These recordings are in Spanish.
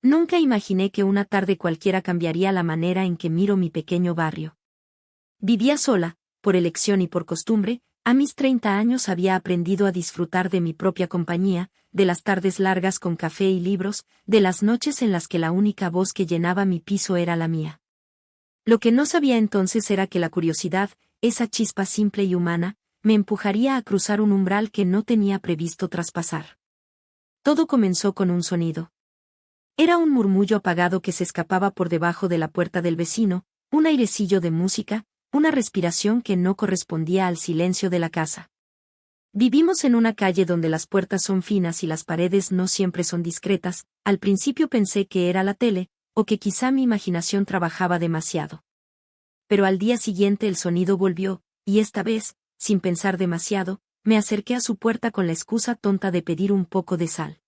Nunca imaginé que una tarde cualquiera cambiaría la manera en que miro mi pequeño barrio. Vivía sola, por elección y por costumbre. A mis 30 años había aprendido a disfrutar de mi propia compañía, de las tardes largas con café y libros, de las noches en las que la única voz que llenaba mi piso era la mía. Lo que no sabía entonces era que la curiosidad, esa chispa simple y humana, me empujaría a cruzar un umbral que no tenía previsto traspasar. Todo comenzó con un sonido. Era un murmullo apagado que se escapaba por debajo de la puerta del vecino, un airecillo de música, una respiración que no correspondía al silencio de la casa. Vivimos en una calle donde las puertas son finas y las paredes no siempre son discretas. Al principio pensé que era la tele, o que quizá mi imaginación trabajaba demasiado. Pero al día siguiente el sonido volvió, y esta vez, sin pensar demasiado, me acerqué a su puerta con la excusa tonta de pedir un poco de sal.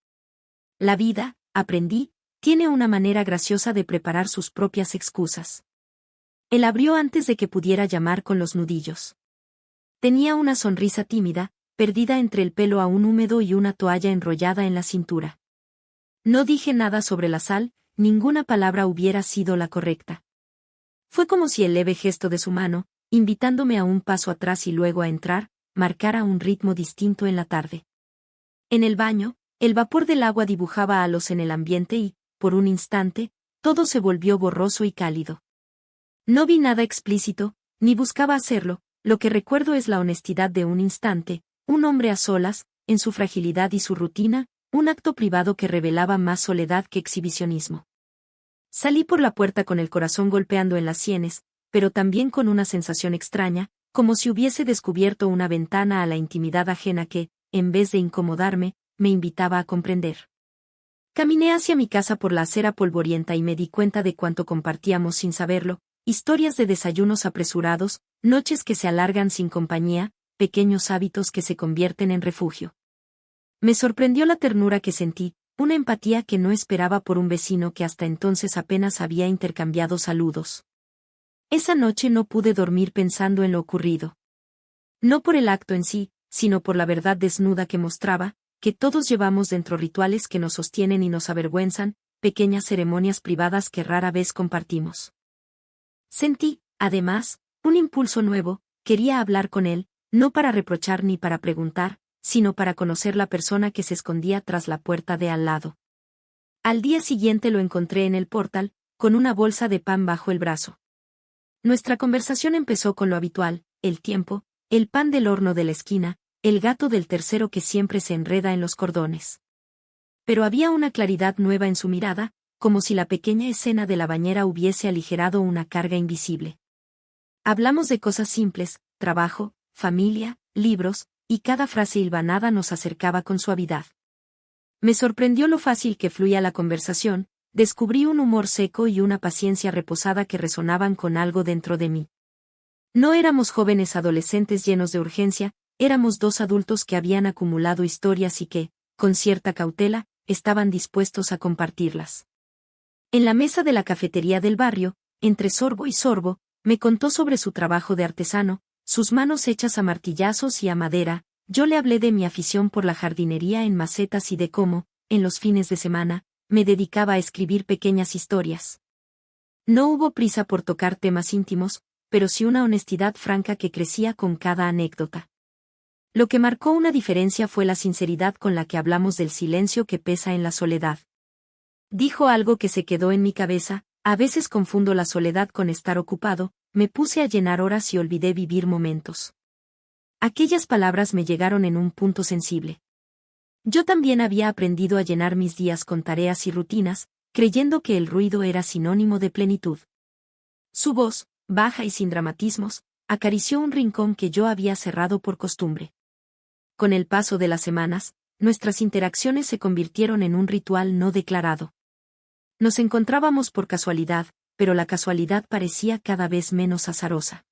La vida, aprendí, tiene una manera graciosa de preparar sus propias excusas. Él abrió antes de que pudiera llamar con los nudillos. Tenía una sonrisa tímida, perdida entre el pelo aún húmedo y una toalla enrollada en la cintura. No dije nada sobre la sal, ninguna palabra hubiera sido la correcta. Fue como si el leve gesto de su mano, invitándome a un paso atrás y luego a entrar, marcara un ritmo distinto en la tarde. En el baño, el vapor del agua dibujaba halos en el ambiente y, por un instante, todo se volvió borroso y cálido. No vi nada explícito, ni buscaba hacerlo. Lo que recuerdo es la honestidad de un instante, un hombre a solas, en su fragilidad y su rutina, un acto privado que revelaba más soledad que exhibicionismo. Salí por la puerta con el corazón golpeando en las sienes, pero también con una sensación extraña, como si hubiese descubierto una ventana a la intimidad ajena que, en vez de incomodarme, me invitaba a comprender. Caminé hacia mi casa por la acera polvorienta y me di cuenta de cuánto compartíamos sin saberlo, historias de desayunos apresurados, noches que se alargan sin compañía, pequeños hábitos que se convierten en refugio. Me sorprendió la ternura que sentí, una empatía que no esperaba por un vecino que hasta entonces apenas había intercambiado saludos. Esa noche no pude dormir pensando en lo ocurrido. No por el acto en sí, sino por la verdad desnuda que mostraba, que todos llevamos dentro rituales que nos sostienen y nos avergüenzan, pequeñas ceremonias privadas que rara vez compartimos. Sentí, además, un impulso nuevo. Quería hablar con él, no para reprochar ni para preguntar, sino para conocer la persona que se escondía tras la puerta de al lado. Al día siguiente lo encontré en el portal, con una bolsa de pan bajo el brazo. Nuestra conversación empezó con lo habitual: el tiempo, el pan del horno de la esquina, el gato del tercero que siempre se enreda en los cordones. Pero había una claridad nueva en su mirada, como si la pequeña escena de la bañera hubiese aligerado una carga invisible. Hablamos de cosas simples: trabajo, familia, libros, y cada frase hilvanada nos acercaba con suavidad. Me sorprendió lo fácil que fluía la conversación. Descubrí un humor seco y una paciencia reposada que resonaban con algo dentro de mí. No éramos jóvenes adolescentes llenos de urgencia, éramos dos adultos que habían acumulado historias y que, con cierta cautela, estaban dispuestos a compartirlas. En la mesa de la cafetería del barrio, entre sorbo y sorbo, me contó sobre su trabajo de artesano, sus manos hechas a martillazos y a madera. Yo le hablé de mi afición por la jardinería en macetas y de cómo, en los fines de semana, me dedicaba a escribir pequeñas historias. No hubo prisa por tocar temas íntimos, pero sí una honestidad franca que crecía con cada anécdota. Lo que marcó una diferencia fue la sinceridad con la que hablamos del silencio que pesa en la soledad. Dijo algo que se quedó en mi cabeza: a veces confundo la soledad con estar ocupado. Me puse a llenar horas y olvidé vivir momentos. Aquellas palabras me llegaron en un punto sensible. Yo también había aprendido a llenar mis días con tareas y rutinas, creyendo que el ruido era sinónimo de plenitud. Su voz, baja y sin dramatismos, acarició un rincón que yo había cerrado por costumbre. Con el paso de las semanas, nuestras interacciones se convirtieron en un ritual no declarado. Nos encontrábamos por casualidad, pero la casualidad parecía cada vez menos azarosa.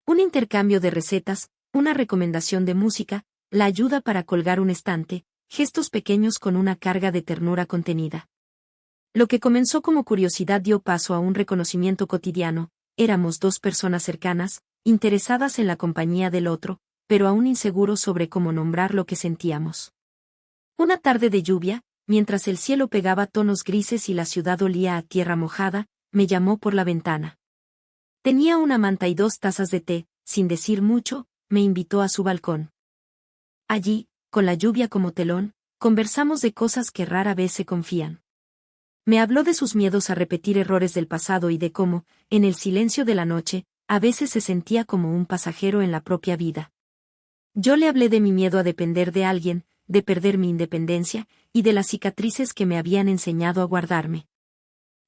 Un intercambio de recetas, una recomendación de música, la ayuda para colgar un estante, gestos pequeños con una carga de ternura contenida. Lo que comenzó como curiosidad dio paso a un reconocimiento cotidiano. Éramos dos personas cercanas, interesadas en la compañía del otro, pero aún inseguros sobre cómo nombrar lo que sentíamos. Una tarde de lluvia, mientras el cielo pegaba tonos grises y la ciudad olía a tierra mojada, me llamó por la ventana. Tenía una manta y 2 tazas de té, sin decir mucho, me invitó a su balcón. Allí, con la lluvia como telón, conversamos de cosas que rara vez se confían. Me habló de sus miedos a repetir errores del pasado y de cómo, en el silencio de la noche, a veces se sentía como un pasajero en la propia vida. Yo le hablé de mi miedo a depender de alguien, de perder mi independencia, y de las cicatrices que me habían enseñado a guardarme.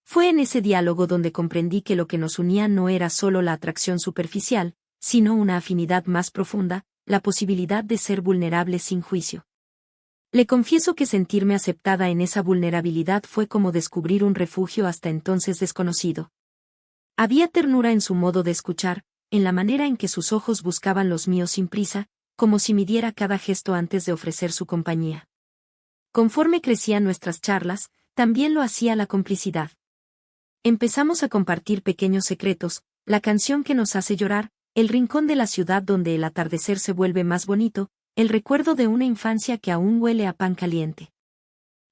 Fue en ese diálogo donde comprendí que lo que nos unía no era solo la atracción superficial, sino una afinidad más profunda, la posibilidad de ser vulnerable sin juicio. Le confieso que sentirme aceptada en esa vulnerabilidad fue como descubrir un refugio hasta entonces desconocido. Había ternura en su modo de escuchar, en la manera en que sus ojos buscaban los míos sin prisa, como si midiera cada gesto antes de ofrecer su compañía. Conforme crecían nuestras charlas, también lo hacía la complicidad. Empezamos a compartir pequeños secretos, la canción que nos hace llorar, el rincón de la ciudad donde el atardecer se vuelve más bonito, el recuerdo de una infancia que aún huele a pan caliente.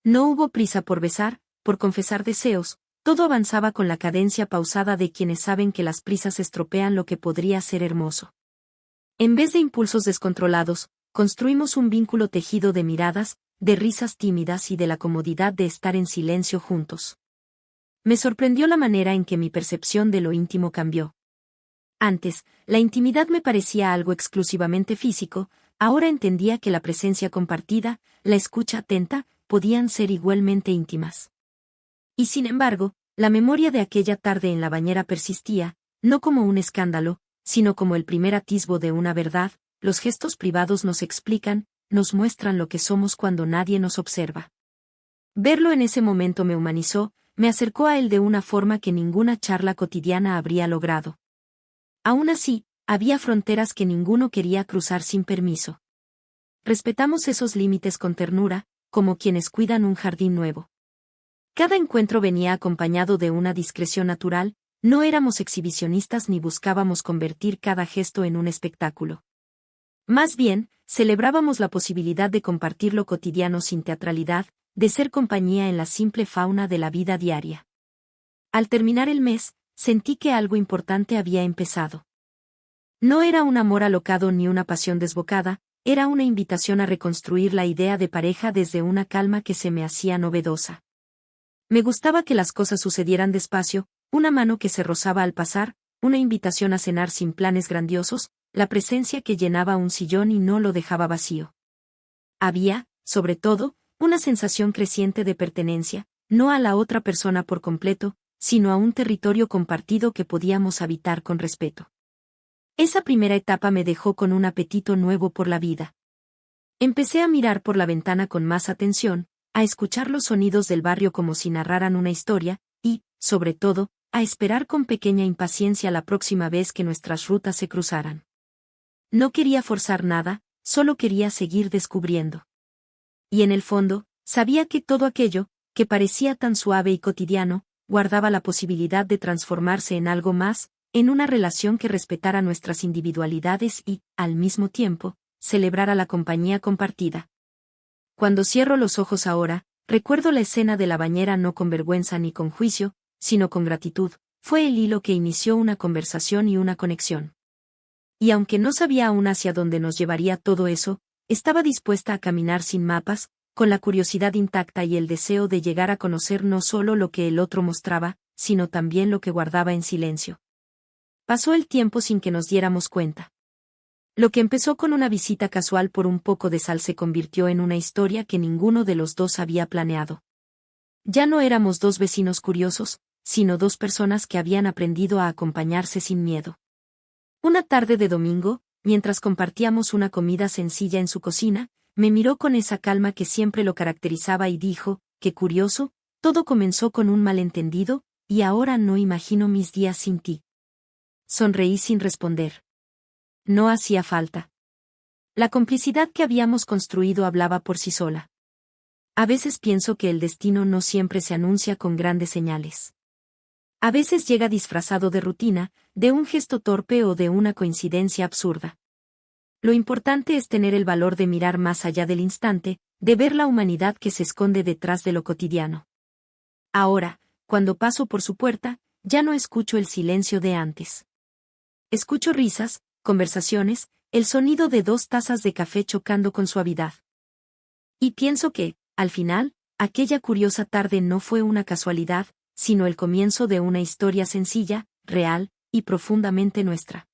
No hubo prisa por besar, por confesar deseos, todo avanzaba con la cadencia pausada de quienes saben que las prisas estropean lo que podría ser hermoso. En vez de impulsos descontrolados, construimos un vínculo tejido de miradas, de risas tímidas y de la comodidad de estar en silencio juntos. Me sorprendió la manera en que mi percepción de lo íntimo cambió. Antes, la intimidad me parecía algo exclusivamente físico, ahora entendía que la presencia compartida, la escucha atenta, podían ser igualmente íntimas. Y sin embargo, la memoria de aquella tarde en la bañera persistía, no como un escándalo, sino como el primer atisbo de una verdad. Los gestos privados nos explican, nos muestran lo que somos cuando nadie nos observa. Verlo en ese momento me humanizó, me acercó a él de una forma que ninguna charla cotidiana habría logrado. Aún así, había fronteras que ninguno quería cruzar sin permiso. Respetamos esos límites con ternura, como quienes cuidan un jardín nuevo. Cada encuentro venía acompañado de una discreción natural, no éramos exhibicionistas ni buscábamos convertir cada gesto en un espectáculo. Más bien, celebrábamos la posibilidad de compartir lo cotidiano sin teatralidad, de ser compañía en la simple fauna de la vida diaria. Al terminar el mes, sentí que algo importante había empezado. No era un amor alocado ni una pasión desbocada, era una invitación a reconstruir la idea de pareja desde una calma que se me hacía novedosa. Me gustaba que las cosas sucedieran despacio, una mano que se rozaba al pasar, una invitación a cenar sin planes grandiosos, la presencia que llenaba un sillón y no lo dejaba vacío. Había, sobre todo, una sensación creciente de pertenencia, no a la otra persona por completo, sino a un territorio compartido que podíamos habitar con respeto. Esa primera etapa me dejó con un apetito nuevo por la vida. Empecé a mirar por la ventana con más atención, a escuchar los sonidos del barrio como si narraran una historia, y, sobre todo, a esperar con pequeña impaciencia la próxima vez que nuestras rutas se cruzaran. No quería forzar nada, solo quería seguir descubriendo. Y en el fondo, sabía que todo aquello, que parecía tan suave y cotidiano, guardaba la posibilidad de transformarse en algo más, en una relación que respetara nuestras individualidades y, al mismo tiempo, celebrara la compañía compartida. Cuando cierro los ojos ahora, recuerdo la escena de la bañera no con vergüenza ni con juicio, sino con gratitud, fue el hilo que inició una conversación y una conexión. Y aunque no sabía aún hacia dónde nos llevaría todo eso, estaba dispuesta a caminar sin mapas, con la curiosidad intacta y el deseo de llegar a conocer no solo lo que el otro mostraba, sino también lo que guardaba en silencio. Pasó el tiempo sin que nos diéramos cuenta. Lo que empezó con una visita casual por un poco de sal se convirtió en una historia que ninguno de los dos había planeado. Ya no éramos dos vecinos curiosos, sino dos personas que habían aprendido a acompañarse sin miedo. Una tarde de domingo, mientras compartíamos una comida sencilla en su cocina, me miró con esa calma que siempre lo caracterizaba y dijo, qué curioso, todo comenzó con un malentendido, y ahora no imagino mis días sin ti. Sonreí sin responder. No hacía falta. La complicidad que habíamos construido hablaba por sí sola. A veces pienso que el destino no siempre se anuncia con grandes señales. A veces llega disfrazado de rutina, de un gesto torpe o de una coincidencia absurda. Lo importante es tener el valor de mirar más allá del instante, de ver la humanidad que se esconde detrás de lo cotidiano. Ahora, cuando paso por su puerta, ya no escucho el silencio de antes. Escucho risas, conversaciones, el sonido de 2 tazas de café chocando con suavidad. Y pienso que, al final, aquella curiosa tarde no fue una casualidad, sino el comienzo de una historia sencilla, real, y profundamente nuestra.